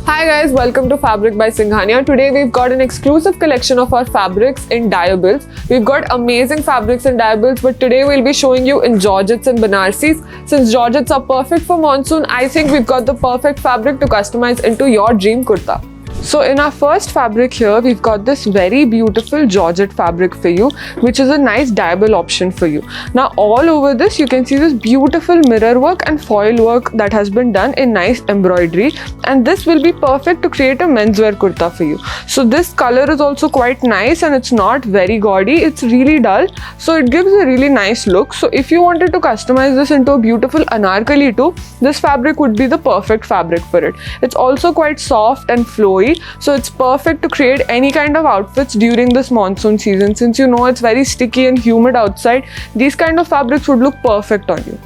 Hi guys, welcome to Fabric by Singhania. Today we've got an exclusive collection of our fabrics in dyables. We've got amazing fabrics in dyables, but today we'll be showing you in Georgettes and Banarsis. Since Georgettes are perfect for monsoon, I think we've got the perfect fabric to customize into your dream kurta. So in our first fabric here, we've got this very beautiful Georgette fabric for you, which is a nice dyable option for you. Now all over this, you can see this beautiful mirror work and foil work that has been done in nice embroidery, and this will be perfect to create a menswear kurta for you. So this color is also quite nice and it's not very gaudy, it's really dull, so it gives a really nice look. So if you wanted to customize this into a beautiful anarkali too, this fabric would be the perfect fabric for it. It's also quite soft and flowy, so it's perfect to create any kind of outfits during this monsoon season. Since you know it's very sticky and humid outside, these kind of fabrics would look perfect on you.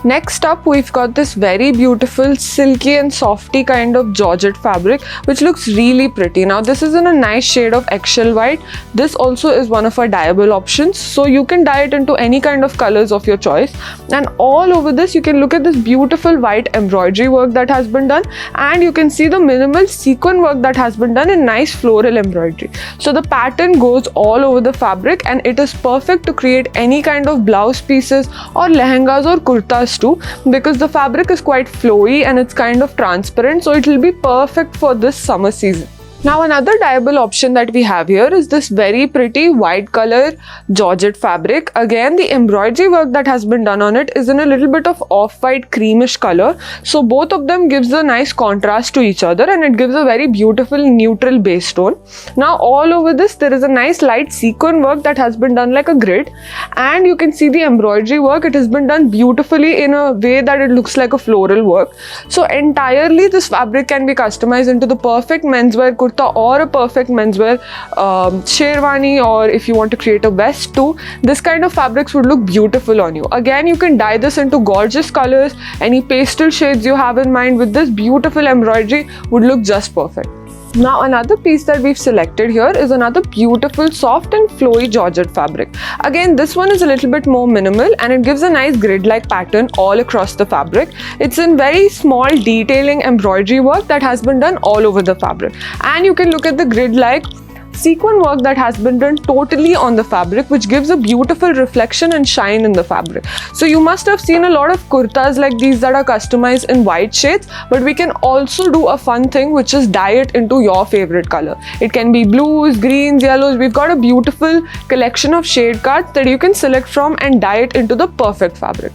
Next up, we've got this very beautiful silky and softy kind of Georgette fabric, which looks really pretty. Now this is in a nice shade of eggshell white. This also is one of our dyeable options, so you can dye it into any kind of colors of your choice. And all over this, you can look at this beautiful white embroidery work that has been done, and you can see the minimal sequin work that has been done in nice floral embroidery. So the pattern goes all over the fabric, and it is perfect to create any kind of blouse pieces or lehengas or kurtas too, because the fabric is quite flowy and it's kind of transparent, so it will be perfect for this summer season. Now another dyeable option that we have here is this very pretty white color Georgette fabric. Again, the embroidery work that has been done on it is in a little bit of off-white creamish color, so both of them gives a nice contrast to each other and it gives a very beautiful neutral base tone. Now all over this there is a nice light sequin work that has been done like a grid, and you can see the embroidery work. It has been done beautifully in a way that it looks like a floral work. So entirely this fabric can be customized into the perfect menswear kurta or a perfect menswear sherwani, or if you want to create a vest too, this kind of fabrics would look beautiful on you. Again, you can dye this into gorgeous colors. Any pastel shades you have in mind with this beautiful embroidery would look just perfect. Now another piece that we've selected here is another beautiful soft and flowy Georgette fabric. Again, this one is a little bit more minimal and it gives a nice grid-like pattern all across the fabric. It's in very small detailing embroidery work that has been done all over the fabric, and you can look at the grid-like sequin work that has been done totally on the fabric, which gives a beautiful reflection and shine in the fabric. So you must have seen a lot of kurtas like these that are customized in white shades, but we can also do a fun thing, which is dye it into your favorite color. It can be blues, greens, yellows. We've got a beautiful collection of shade cards that you can select from and dye it into the perfect fabric.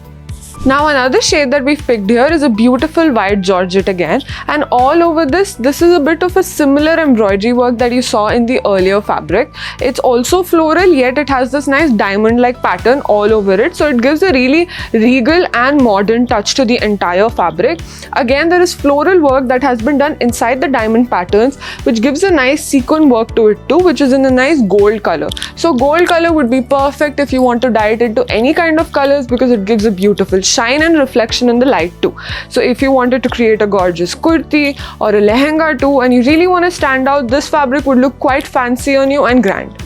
Now another shade that we've picked here is a beautiful white Georgette again, and all over this is a bit of a similar embroidery work that you saw in the earlier fabric. It's also floral, yet it has this nice diamond-like pattern all over it, so it gives a really regal and modern touch to the entire fabric. Again, there is floral work that has been done inside the diamond patterns, which gives a nice sequin work to it too, which is in a nice gold color. So gold color would be perfect if you want to dye it into any kind of colors, because it gives a beautiful shine and reflection in the light too. So if you wanted to create a gorgeous kurti or a lehenga too, and you really want to stand out, this fabric would look quite fancy on you and grand.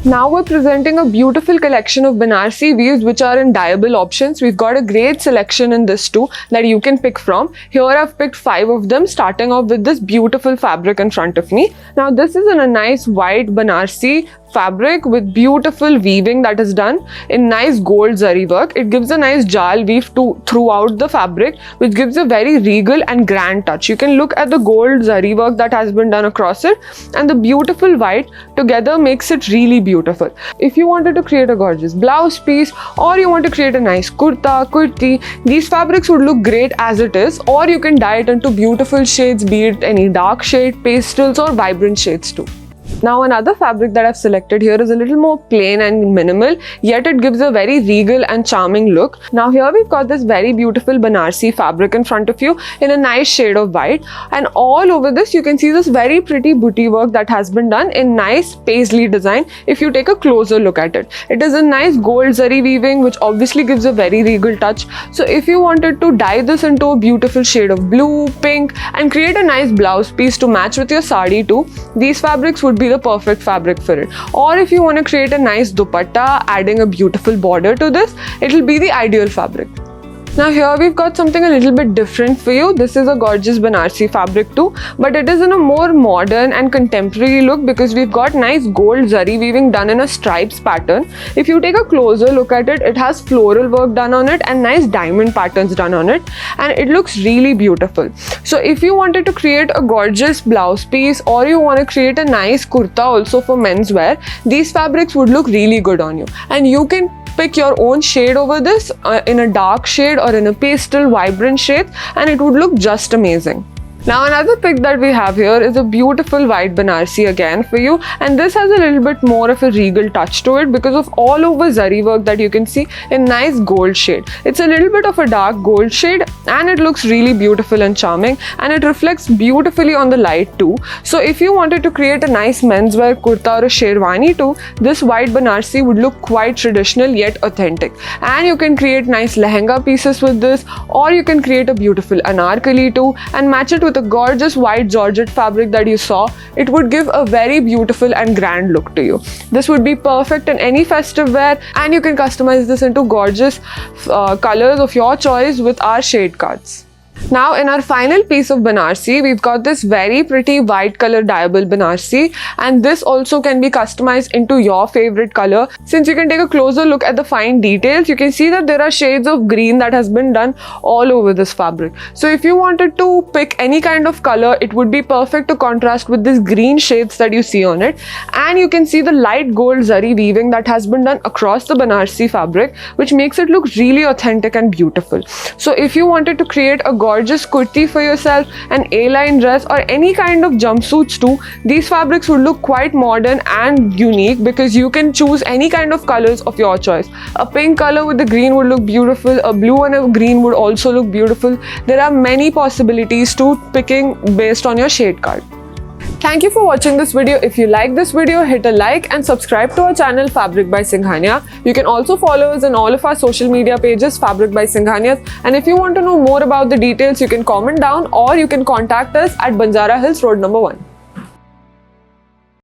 Now we're presenting a beautiful collection of Banarsi weaves which are in dyeable options. We've got a great selection in this too that you can pick from. Here I've picked 5 of them, starting off with this beautiful fabric in front of me. Now this is in a nice white Banarsi fabric with beautiful weaving that is done in nice gold zari work. It gives a nice jal weave throughout the fabric, which gives a very regal and grand touch. You can look at the gold zari work that has been done across it, and the beautiful white together makes it really beautiful. If you wanted to create a gorgeous blouse piece, or you want to create a nice kurta, kurti, these fabrics would look great as it is, or you can dye it into beautiful shades, be it any dark shade, pastels or vibrant shades too. Now another fabric that I've selected here is a little more plain and minimal, yet it gives a very regal and charming look. Now here we've got this very beautiful Banarsi fabric in front of you in a nice shade of white, and all over this you can see this very pretty booty work that has been done in nice paisley design. If you take a closer look at it, it is a nice gold zari weaving, which obviously gives a very regal touch. So if you wanted to dye this into a beautiful shade of blue, pink, and create a nice blouse piece to match with your sari too, these fabrics would be the perfect fabric for it. Or if you want to create a nice dupatta adding a beautiful border to this, it will be the ideal fabric. Now here we've got something a little bit different for you. This is a gorgeous Banarsi fabric too, but it is in a more modern and contemporary look because we've got nice gold zari weaving done in a stripes pattern. If you take a closer look at it, it has floral work done on it and nice diamond patterns done on it, and it looks really beautiful. So if you wanted to create a gorgeous blouse piece or you want to create a nice kurta also for menswear, these fabrics would look really good on you, and you can pick your own shade over this in a dark shade or in a pastel vibrant shade, and it would look just amazing. Now another pick that we have here is a beautiful white Banarsi again for you, and this has a little bit more of a regal touch to it because of all over zari work that you can see in nice gold shade. It's a little bit of a dark gold shade and it looks really beautiful and charming, and it reflects beautifully on the light too. So if you wanted to create a nice menswear kurta or a sherwani too, this white Banarsi would look quite traditional yet authentic, and you can create nice lehenga pieces with this, or you can create a beautiful anarkali too and match it with the gorgeous white georgette fabric that you saw. It would give a very beautiful and grand look to you. This would be perfect in any festive wear, and you can customize this into gorgeous colors of your choice with our shade cards. Now in our final piece of Banarsi, we've got this very pretty white color dyeable Banarsi, and this also can be customized into your favorite color. Since you can take a closer look at the fine details, you can see that there are shades of green that has been done all over this fabric. So if you wanted to pick any kind of color, it would be perfect to contrast with these green shades that you see on it. And you can see the light gold zari weaving that has been done across the Banarsi fabric, which makes it look really authentic and beautiful. So if you wanted to create a gorgeous kurti for yourself, an A-line dress, or any kind of jumpsuits too, these fabrics would look quite modern and unique because you can choose any kind of colors of your choice. A pink color with the green would look beautiful, a blue and a green would also look beautiful. There are many possibilities to picking based on your shade card. Thank you for watching this video. If you like this video, hit a like and subscribe to our channel Fabric by Singhania. You can also follow us on all of our social media pages, Fabric by Singhania. And if you want to know more about the details, you can comment down or you can contact us at Banjara Hills Road number 1.